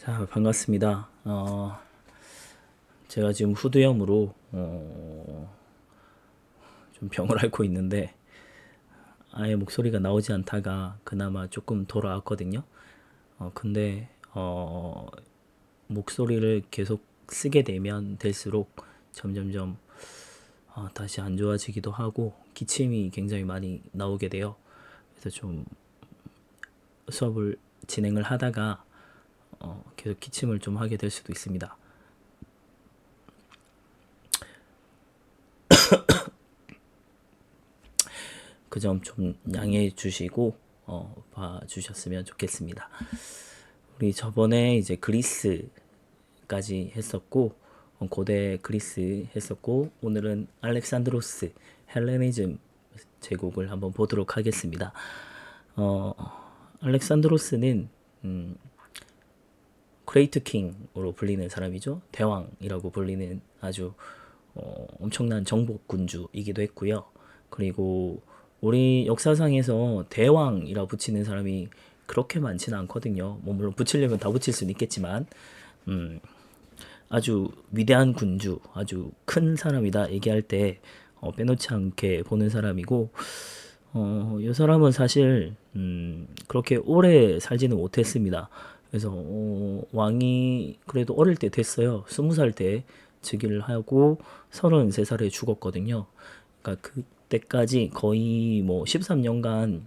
자, 반갑습니다. 제가 지금 후두염으로 좀 병을 앓고 있는데 아예 목소리가 나오지 않다가 그나마 조금 돌아왔거든요. 근데 목소리를 계속 쓰게 되면 될수록 점점점 다시 안 좋아지기도 하고 기침이 굉장히 많이 나오게 돼요. 그래서 좀 수업을 진행을 하다가 계속 기침을 좀 하게 될 수도 있습니다. 그 점 좀 양해해 주시고 봐주셨으면 좋겠습니다. 우리 저번에 이제 그리스까지 했었고 고대 그리스 했었고 오늘은 알렉산드로스 헬레니즘 제국을 한번 보도록 하겠습니다. 알렉산드로스는 크레이트 킹으로 불리는 사람이죠. 대왕이라고 불리는 아주 엄청난 정복 군주이기도 했고요. 그리고 우리 역사상에서 대왕이라 붙이는 사람이 그렇게 많지는 않거든요. 뭐 물론 붙이려면 다 붙일 수는 있겠지만 아주 위대한 군주, 아주 큰 사람이다 얘기할 때 빼놓지 않게 보는 사람이고 이 사람은 사실 그렇게 오래 살지는 못했습니다. 그래서 왕이 그래도 어릴 때 됐어요. 20살 때 즉위를 하고 33살에 죽었거든요. 그러니까 그때까지 거의 뭐 13년간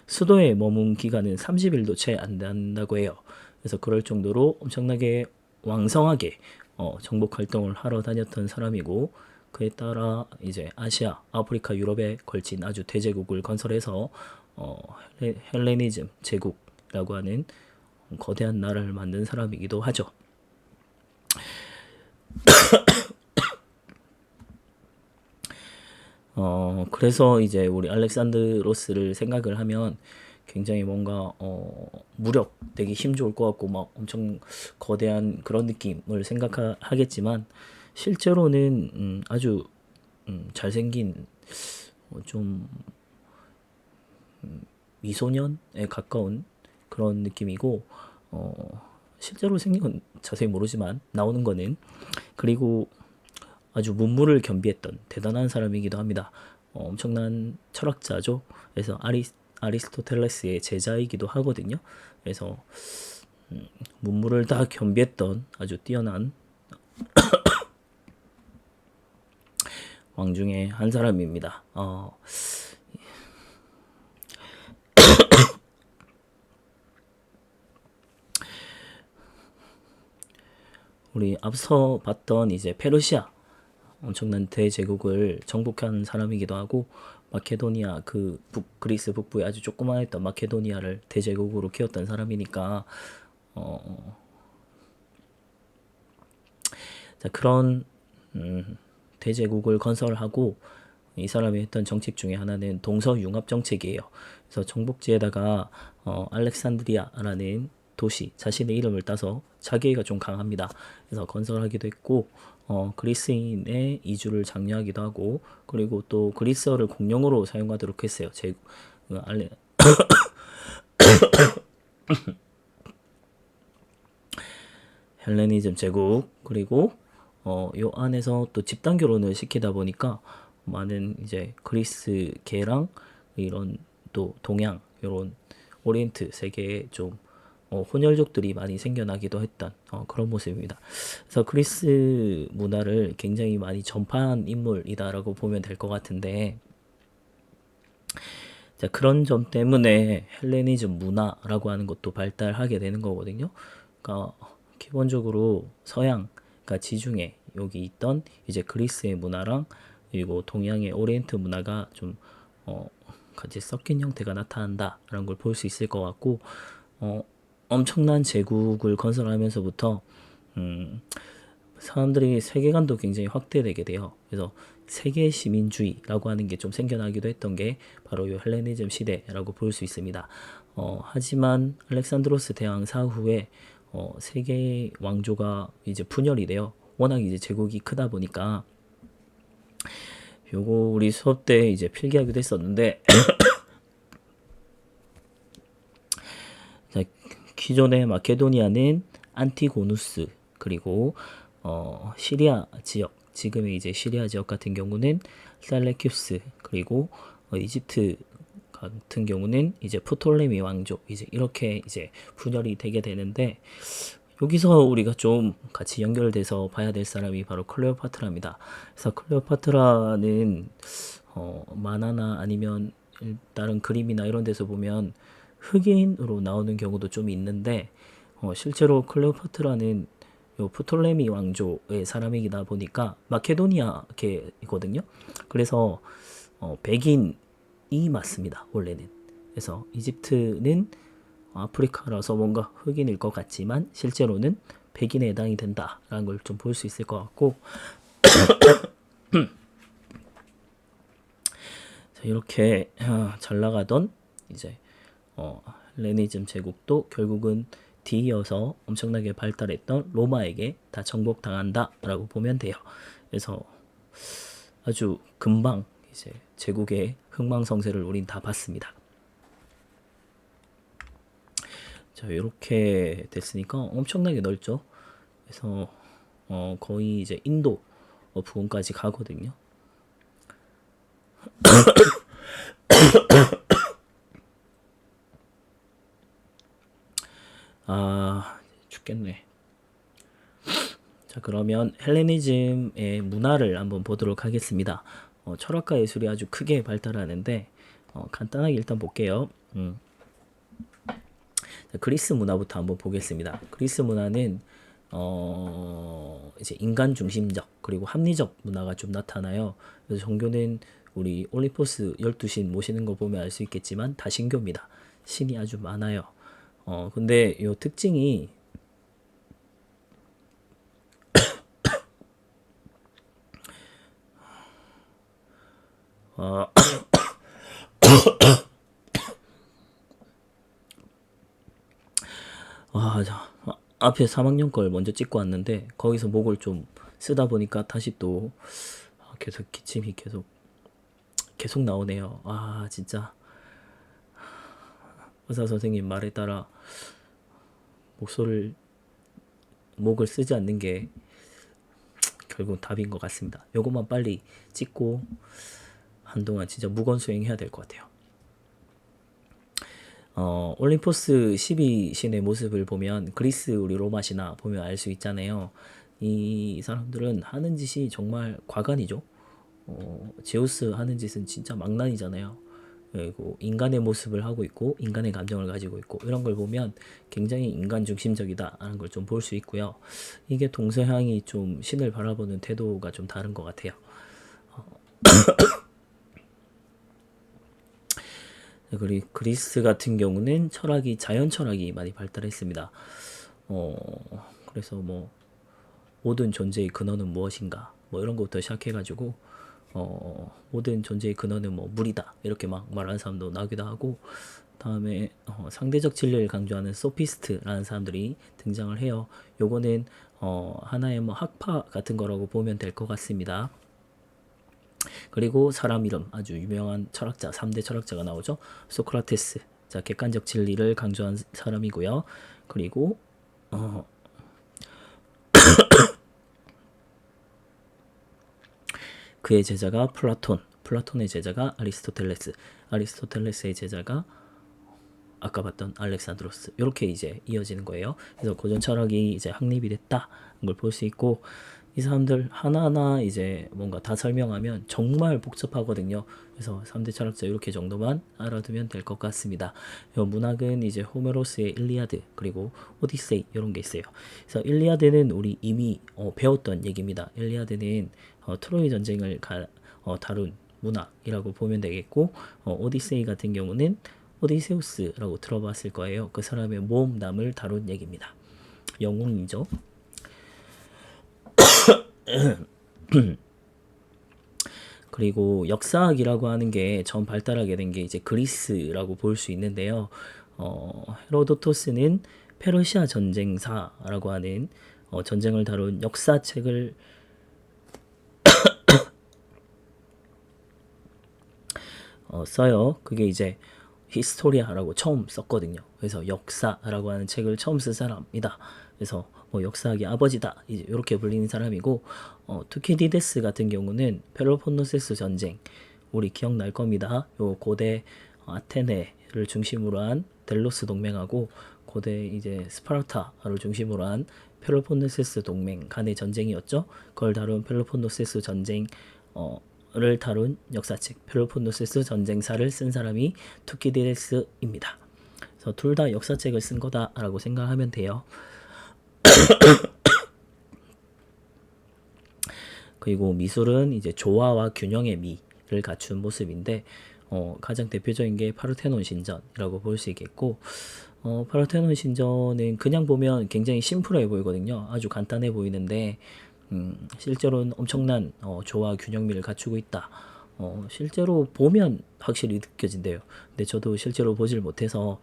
수도에 머문 기간은 30일도 채 안 된다고 해요. 그래서 그럴 정도로 엄청나게 왕성하게 정복 활동을 하러 다녔던 사람이고 그에 따라 이제 아시아, 아프리카, 유럽에 걸친 아주 대제국을 건설해서 헬레니즘 제국이라고 하는 거대한 나라를 만든 사람이기도 하죠. 그래서 이제 우리 알렉산드로스를 생각을 하면 굉장히 뭔가 무력, 되게 힘 좋을 것 같고 막 엄청 거대한 그런 느낌을 생각하겠지만 실제로는 아주 잘생긴 좀 미소년에 가까운 그런 느낌이고 실제로 생긴 건 자세히 모르지만 나오는 거는 그리고 아주 문무를 겸비했던 대단한 사람이기도 합니다. 엄청난 철학자죠. 그래서 아리스토텔레스의 제자이기도 하거든요. 그래서 문무를 다 겸비했던 아주 뛰어난 왕 중에 한 사람입니다. 우리 앞서 봤던 이제 페르시아 엄청난 대제국을 정복한 사람이기도 하고 마케도니아 그리스 북부에 아주 조그마했던 마케도니아를 대제국으로 키웠던 사람이니까 자 그런 대제국을 건설하고 이 사람이 했던 정책 중에 하나는 동서융합 정책이에요. 그래서 정복지에다가 알렉산드리아라는 도시 자신의 이름을 따서 자기애가 좀 강합니다. 그래서 건설하기도 했고 그리스인의 이주를 장려하기도 하고 그리고 또 그리스어를 공용어로 사용하도록 했어요. 헬레니즘 제국 그리고 요 안에서 또 집단 결혼을 시키다 보니까 많은 이제 그리스계랑 이런 또 동양 이런 오리엔트 세계에 좀 혼혈족들이 많이 생겨나기도 했던 그런 모습입니다. 그래서 그리스 문화를 굉장히 많이 전파한 인물이다라고 보면 될 것 같은데 자, 그런 점 때문에 헬레니즘 문화라고 하는 것도 발달하게 되는 거거든요. 그러니까 기본적으로 서양, 그러니까 지중해 여기 있던 이제 그리스의 문화랑 그리고 동양의 오리엔트 문화가 좀 같이 섞인 형태가 나타난다라는 걸 볼 수 있을 것 같고 엄청난 제국을 건설하면서부터 사람들이 세계관도 굉장히 확대되게 돼요. 그래서 세계 시민주의라고 하는 게 좀 생겨나기도 했던 게 바로 이 헬레니즘 시대라고 볼 수 있습니다. 하지만 알렉산드로스 대왕 사후에 세계 왕조가 이제 분열이 돼요. 워낙 이제 제국이 크다 보니까 요거 우리 수업 때 이제 필기하기도 했었는데 자, 기존의 마케도니아는 안티고누스, 그리고 시리아 지역, 지금의 이제 시리아 지역 같은 경우는 셀레큐스, 그리고 이집트 같은 경우는 이제 프톨레미 왕족, 이제 이렇게 이제 분열이 되게 되는데, 여기서 우리가 좀 같이 연결돼서 봐야 될 사람이 바로 클레오파트라입니다. 그래서 클레오파트라는 만화나 아니면 다른 그림이나 이런 데서 보면 흑인으로 나오는 경우도 좀 있는데, 실제로 클레오파트라는 요 프톨레미 왕조의 사람이다 보니까 마케도니아계이거든요. 그래서 백인이 맞습니다, 원래는. 그래서 이집트는 아프리카라서 뭔가 흑인일 것 같지만 실제로는 백인에 해당이 된다라는 걸 좀 볼 수 있을 것 같고, 자, 이렇게 잘 나가던 이제 헬레니즘 제국도 결국은 뒤이어서 엄청나게 발달했던 로마에게 다 정복당한다라고 보면 돼요. 그래서 아주 금방 이제 제국의 흥망성쇠를 우린 다 봤습니다. 자, 이렇게 됐으니까 엄청나게 넓죠. 그래서 거의 이제 인도 부근까지 가거든요. 아, 죽겠네. 자, 그러면 헬레니즘의 문화를 한번 보도록 하겠습니다. 철학과 예술이 아주 크게 발달하는데 간단하게 일단 볼게요. 자, 그리스 문화부터 한번 보겠습니다. 그리스 문화는 이제 인간 중심적 그리고 합리적 문화가 좀 나타나요. 그래서 종교는 우리 올림포스 12신 모시는 거 보면 알 수 있겠지만 다 신교입니다. 신이 아주 많아요. 근데 요 특징이 어, 자, 앞에 3학년 걸 먼저 찍고 왔는데 거기서 목을 좀 쓰다 보니까 다시 또 계속 기침이 계속 나오네요. 진짜 의사 선생님 말에 따라 목을 쓰지 않는 게 결국 답인 것 같습니다. 요것만 빨리 찍고 한동안 진짜 무건 수행해야 될 것 같아요. 올림포스 12신의 모습을 보면 그리스 우리 로마 신화 보면 알 수 있잖아요. 이 사람들은 하는 짓이 정말 과간이죠. 제우스 하는 짓은 진짜 망난이잖아요. 그리고 인간의 모습을 하고 있고 인간의 감정을 가지고 있고 이런 걸 보면 굉장히 인간 중심적이다라는 걸 좀 볼 수 있고요. 이게 동서양이 좀 신을 바라보는 태도가 좀 다른 것 같아요. 그리고 그리스 같은 경우는 철학이 자연 철학이 많이 발달했습니다. 그래서 뭐 모든 존재의 근원은 무엇인가 뭐 이런 것부터 시작해가지고 모든 존재의 근원은 뭐 물이다 이렇게 막 말하는 사람도 나기도 하고, 다음에 상대적 진리를 강조하는 소피스트라는 사람들이 등장을 해요. 요거는 하나의 뭐 학파 같은 거라고 보면 될 것 같습니다. 그리고 사람 이름 아주 유명한 철학자 3대 철학자가 나오죠. 소크라테스, 자 객관적 진리를 강조한 사람이고요. 그리고 그의 제자가 플라톤의 제자가 아리스토텔레스의 제자가 아까 봤던 알렉산드로스, 이렇게 이제 이어지는 거예요. 그래서 고전 철학이 이제 확립이 됐다 걸 볼 수 있고, 이 사람들 하나하나 이제 뭔가 다 설명하면 정말 복잡하거든요. 그래서 3대 철학자 이렇게 정도만 알아두면 될 것 같습니다. 문학은 이제 호메로스의 일리아드 그리고 오디세이 이런 게 있어요. 그래서 일리아드는 우리 이미 배웠던 얘기입니다. 일리아드는 트로이 전쟁을 다룬 문학이라고 보면 되겠고, 오디세이 같은 경우는 오디세우스라고 들어봤을 거예요. 그 사람의 모험담을 다룬 얘기입니다. 영웅이죠. 그리고 역사학이라고 하는 게 처음 발달하게 된 게 이제 그리스라고 볼 수 있는데요. 헤로도토스는 페르시아 전쟁사라고 하는 전쟁을 다룬 역사책을 써요. 그게 이제 히스토리아라고 처음 썼거든요. 그래서 역사라고 하는 책을 처음 쓴 사람이다. 그래서 뭐 역사학의 아버지다. 이제 이렇게 불리는 사람이고, 투키디데스 같은 경우는 펠로폰네소스 전쟁, 우리 기억날 겁니다. 요 고대 아테네를 중심으로 한 델로스 동맹하고 고대 이제 스파르타를 중심으로 한 펠로폰네소스 동맹 간의 전쟁이었죠. 그걸 다룬 펠로폰네소스 전쟁 를 다룬 역사책 펠로폰네소스 전쟁사를 쓴 사람이 투키디데스입니다. 그래서 둘 다 역사책을 쓴 거다라고 생각하면 돼요. 그리고 미술은 이제 조화와 균형의 미를 갖춘 모습인데 가장 대표적인 게 파르테논 신전이라고 볼 수 있겠고, 파르테논 신전은 그냥 보면 굉장히 심플해 보이거든요. 아주 간단해 보이는데 실제로는 엄청난 조화 균형미를 갖추고 있다. 실제로 보면 확실히 느껴진대요. 근데 저도 실제로 보질 못해서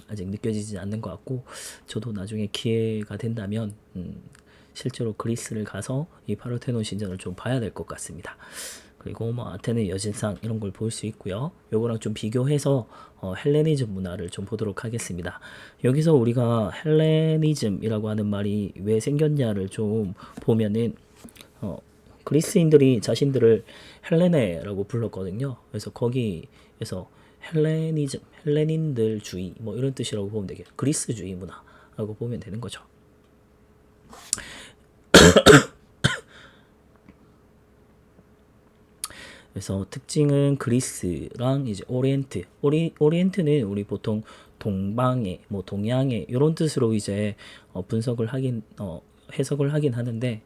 아직 느껴지지 않는 것 같고, 저도 나중에 기회가 된다면 실제로 그리스를 가서 이 파르테논 신전을 좀 봐야 될 것 같습니다. 그리고 뭐 아테네 여신상 이런 걸 볼 수 있고요. 요거랑 좀 비교해서 헬레니즘 문화를 좀 보도록 하겠습니다. 여기서 우리가 헬레니즘이라고 하는 말이 왜 생겼냐를 좀 보면은 그리스인들이 자신들을 헬레네라고 불렀거든요. 그래서 거기에서 헬레니즘, 헬레닌들주의 뭐 이런 뜻이라고 보면 되겠죠. 그리스주의 문화라고 보면 되는 거죠. 그래서 특징은 그리스랑 이제 오리엔트는 우리 보통 동방의 뭐 동양의 이런 뜻으로 이제 분석을 하긴 해석을 하긴 하는데,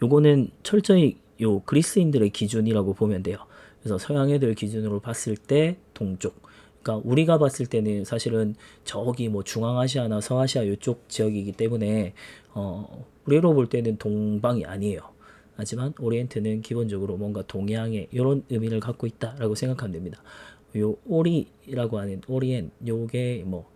요거는 철저히 요 그리스인들의 기준이라고 보면 돼요. 그래서 서양 애들 기준으로 봤을 때 동쪽. 그러니까 우리가 봤을 때는 사실은 저기 뭐 중앙아시아나 서아시아 이쪽 지역이기 때문에 우리로 볼 때는 동방이 아니에요. 하지만 오리엔트는 기본적으로 뭔가 동양의 이런 의미를 갖고 있다라고 생각하면 됩니다. 요 오리라고 하는 오리엔 요게 뭐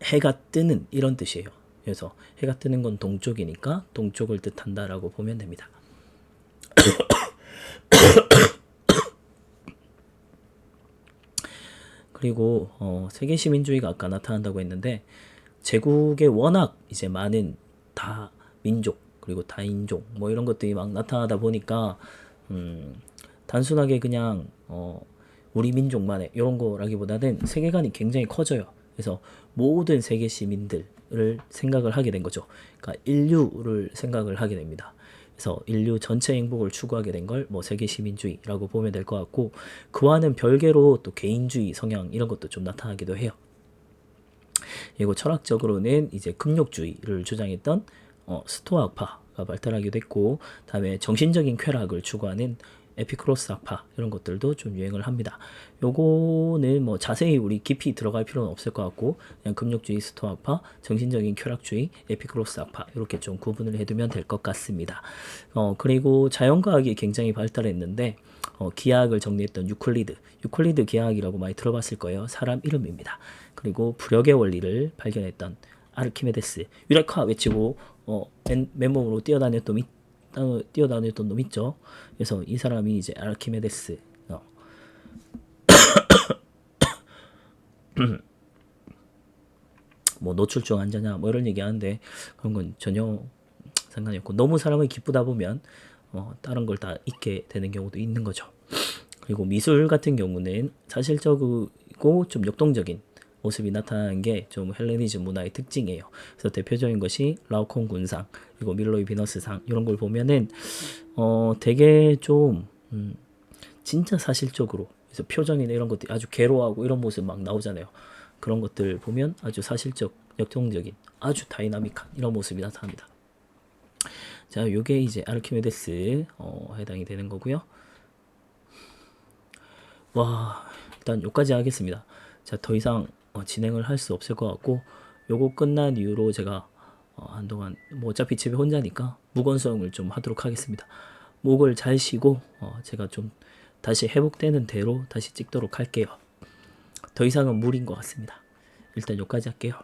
해가 뜨는 이런 뜻이에요. 그래서 해가 뜨는 건 동쪽이니까 동쪽을 뜻한다라고 보면 됩니다. 그리고 세계 시민주의가 아까 나타난다고 했는데, 제국에 워낙 이제 많은 다 민족 그리고 다인종 뭐 이런 것들이 막 나타나다 보니까 단순하게 그냥 우리 민족만의 이런 거라기보다는 세계관이 굉장히 커져요. 그래서 모든 세계 시민들을 생각을 하게 된 거죠. 그러니까 인류를 생각을 하게 됩니다. 그래서 인류 전체 행복을 추구하게 된 걸 뭐 세계 시민주의라고 보면 될 것 같고, 그와는 별개로 또 개인주의 성향 이런 것도 좀 나타나기도 해요. 그리고 철학적으로는 이제 금욕주의를 주장했던 스토아파가 발달하기도 했고, 다음에 정신적인 쾌락을 추구하는 에피쿠로스 학파 이런 것들도 좀 유행을 합니다. 요거는 뭐 자세히 우리 깊이 들어갈 필요는 없을 것 같고, 그냥 금욕주의, 스토아파, 정신적인 쾌락주의, 에피쿠로스 학파 이렇게 좀 구분을 해두면 될 것 같습니다. 그리고 자연과학이 굉장히 발달했는데 기하학을 정리했던 유클리드 기하학이라고 많이 들어봤을 거예요. 사람 이름입니다. 그리고 부력의 원리를 발견했던 아르키메데스, 유레카 외치고 맨몸으로 뛰어다녔던 놈 있죠. 그래서 이 사람이 이제 아르키메데스. 뭐 노출증 환자냐 뭐 이런 얘기하는데 그런 건 전혀 상관이 없고, 너무 사람이 기쁘다 보면 다른 걸 다 잊게 되는 경우도 있는 거죠. 그리고 미술 같은 경우는 사실적이고 좀 역동적인 모습이 나타나는 게 좀 헬레니즘 문화의 특징이에요. 그래서 대표적인 것이 라오콩 군상 그리고 밀로의 비너스상 이런 걸 보면은 되게 좀 진짜 사실적으로, 그래서 표정이나 이런 것들이 아주 괴로워하고 이런 모습 막 나오잖아요. 그런 것들 보면 아주 사실적, 역동적인, 아주 다이나믹한 이런 모습이 나타납니다. 자, 요게 이제 아르키메데스 해당이 되는 거고요. 와, 일단 여기까지 하겠습니다. 자, 더 이상 진행을 할 수 없을 것 같고, 요거 끝난 이후로 제가 한동안 뭐 어차피 집에 혼자니까 무건수행을 좀 하도록 하겠습니다. 목을 잘 쉬고 제가 좀 다시 회복되는 대로 다시 찍도록 할게요. 더 이상은 무리인 것 같습니다. 일단 여기까지 할게요.